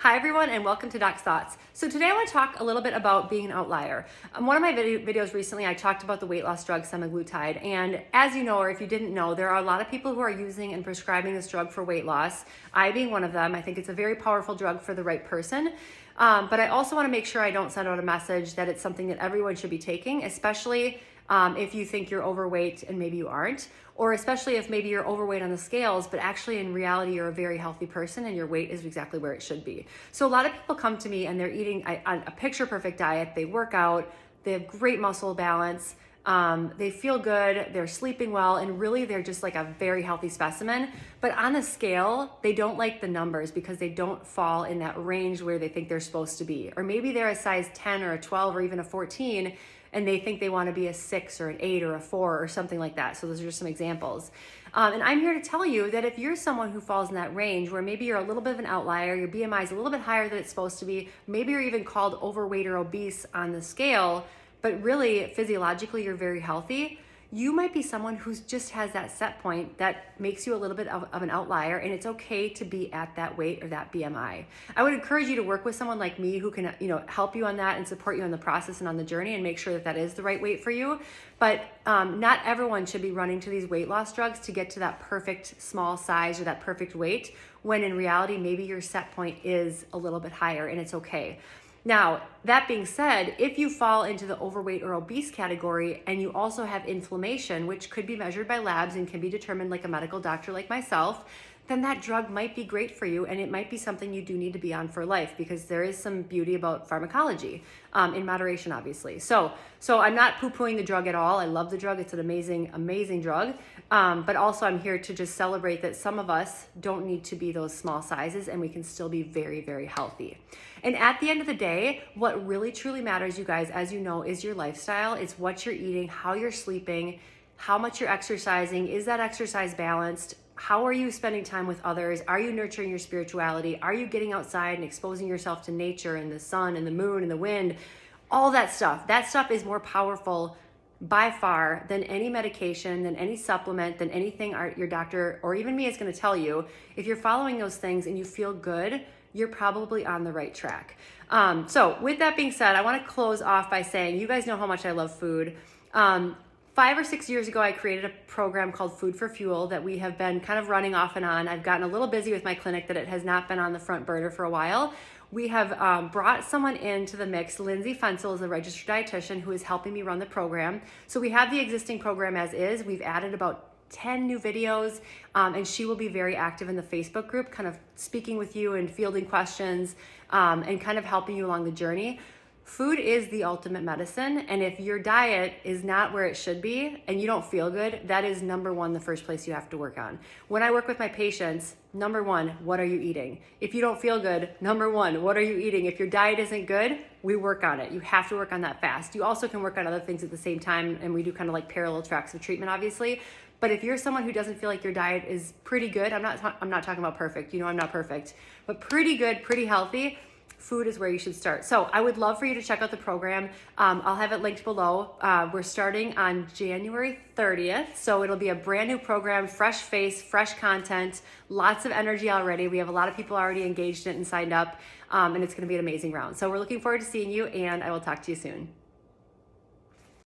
Hi everyone and welcome to Doc's Thoughts. So today I want to talk a little bit about being an outlier. One of my videos recently I talked about the weight loss drug semaglutide, and as you know, or if you didn't know, there are a lot of people who are using and prescribing this drug for weight loss. I being one of them. I think it's a very powerful drug for the right person. But I also want to make sure I don't send out a message that it's something that everyone should be taking, especially if you think you're overweight and maybe you aren't, or especially if maybe you're overweight on the scales, but actually in reality you're a very healthy person and your weight is exactly where it should be. So a lot of people come to me and they're eating a picture perfect diet, they work out, they have great muscle balance, they feel good, they're sleeping well, and really they're just like a very healthy specimen. But on the scale, they don't like the numbers because they don't fall in that range where they think they're supposed to be. Or maybe they're a size 10 or a 12 or even a 14, and they think they want to be a 6 or an 8 or a 4 or something like that. So those are just some examples. And I'm here to tell you that if you're someone who falls in that range where maybe you're a little bit of an outlier, your BMI is a little bit higher than it's supposed to be, maybe you're even called overweight or obese on the scale, but really physiologically you're very healthy, you might be someone who just has that set point that makes you a little bit of an outlier, and it's okay to be at that weight or that BMI. I would encourage you to work with someone like me who can, help you on that and support you on the process and on the journey and make sure that that is the right weight for you. But not everyone should be running to these weight loss drugs to get to that perfect small size or that perfect weight, when in reality, maybe your set point is a little bit higher, and it's okay. Now, that being said, if you fall into the overweight or obese category and you also have inflammation, which could be measured by labs and can be determined like a medical doctor like myself, then that drug might be great for you, and it might be something you do need to be on for life, because there is some beauty about pharmacology, in moderation, obviously. So I'm not poo-pooing the drug at all. I love the drug. It's an amazing, amazing drug. But also I'm here to just celebrate that some of us don't need to be those small sizes, and we can still be very, very healthy. And at the end of the day, what really truly matters, you guys, as you know, is your lifestyle. It's what you're eating, how you're sleeping, how much you're exercising. Is that exercise balanced? How are you spending time with others? Are you nurturing your spirituality? Are you getting outside and exposing yourself to nature and the sun and the moon and the wind? All that stuff. That stuff is more powerful by far than any medication, than any supplement, than anything your doctor or even me is going to tell you. If you're following those things and you feel good, you're probably on the right track. So with that being said, I want to close off by saying, you guys know how much I love food. 5 or 6 years ago, I created a program called Food for Fuel that we have been kind of running off and on. I've gotten a little busy with my clinic that it has not been on the front burner for a while. We have brought someone into the mix. Lindsay Fensel is a registered dietitian who is helping me run the program. So we have the existing program as is. We've added about 10 new videos, and she will be very active in the Facebook group, kind of speaking with you and fielding questions, and kind of helping you along the journey. Food is the ultimate medicine, and if your diet is not where it should be and you don't feel good, that is number one, the first place you have to work on. When I work with my patients, number one, what are you eating? If you don't feel good, number one, what are you eating? If your diet isn't good, we work on it. You have to work on that fast. You also can work on other things at the same time, and we do kind of like parallel tracks of treatment, obviously. But if you're someone who doesn't feel like your diet is pretty good, I'm not talking about perfect, I'm not perfect, but pretty good, pretty healthy, food is where you should start. So I would love for you to check out the program. I'll have it linked below. We're starting on January 30th. So it'll be a brand new program, fresh face, fresh content, lots of energy already. We have a lot of people already engaged in it and signed up. And it's going to be an amazing round. So we're looking forward to seeing you, and I will talk to you soon.